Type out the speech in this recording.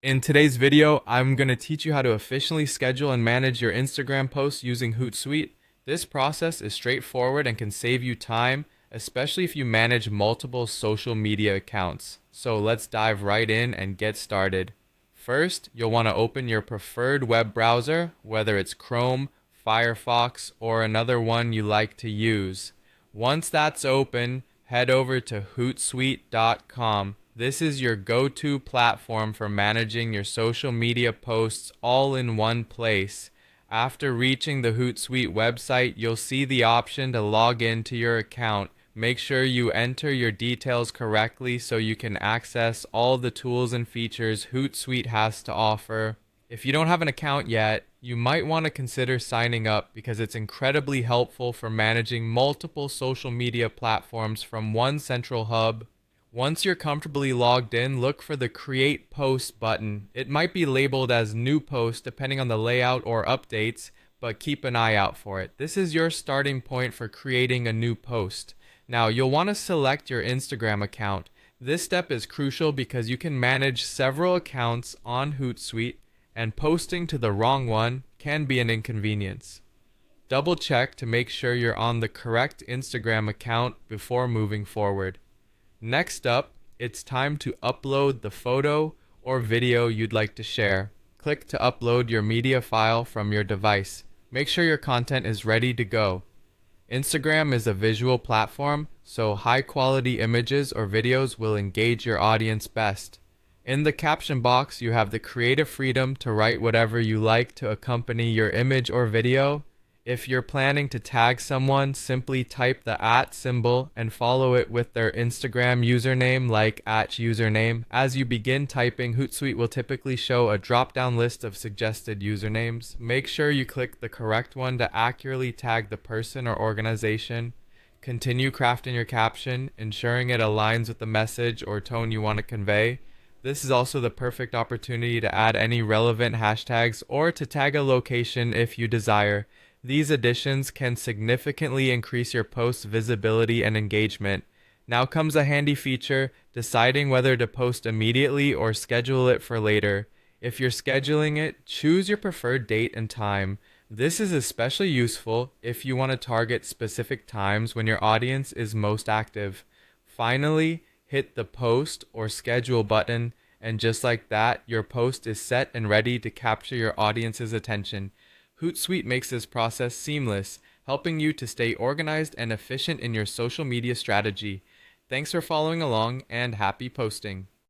In today's video, I'm going to teach you how to efficiently schedule and manage your Instagram posts using Hootsuite. This process is straightforward and can save you time, especially if you manage multiple social media accounts. So let's dive right in and get started. First, you'll want to open your preferred web browser, whether it's Chrome, Firefox, or another one you like to use. Once that's open, head over to Hootsuite.com. This is your go-to platform for managing your social media posts all in one place. After reaching the Hootsuite website, you'll see the option to log into your account. Make sure you enter your details correctly so you can access all the tools and features Hootsuite has to offer. If you don't have an account yet, you might want to consider signing up because it's incredibly helpful for managing multiple social media platforms from one central hub. Once you're comfortably logged in, look for the Create Post button. It might be labeled as New Post depending on the layout or updates, but keep an eye out for it. This is your starting point for creating a new post. Now, you'll want to select your Instagram account. This step is crucial because you can manage several accounts on Hootsuite, and posting to the wrong one can be an inconvenience. Double check to make sure you're on the correct Instagram account before moving forward. Next up, it's time to upload the photo or video you'd like to share. Click to upload your media file from your device. Make sure your content is ready to go. Instagram is a visual platform, so high-quality images or videos will engage your audience best. In the caption box, you have the creative freedom to write whatever you like to accompany your image or video. If you're planning to tag someone, simply type the @ symbol and follow it with their Instagram username like @username. As you begin typing, Hootsuite will typically show a drop-down list of suggested usernames. Make sure you click the correct one to accurately tag the person or organization. Continue crafting your caption, ensuring it aligns with the message or tone you want to convey. This is also the perfect opportunity to add any relevant hashtags or to tag a location if you desire. These additions can significantly increase your post's visibility and engagement. Now comes a handy feature, deciding whether to post immediately or schedule it for later. If you're scheduling it, choose your preferred date and time. This is especially useful if you want to target specific times when your audience is most active. Finally, hit the post or schedule button, and just like that, your post is set and ready to capture your audience's attention. Hootsuite makes this process seamless, helping you to stay organized and efficient in your social media strategy. Thanks for following along and happy posting.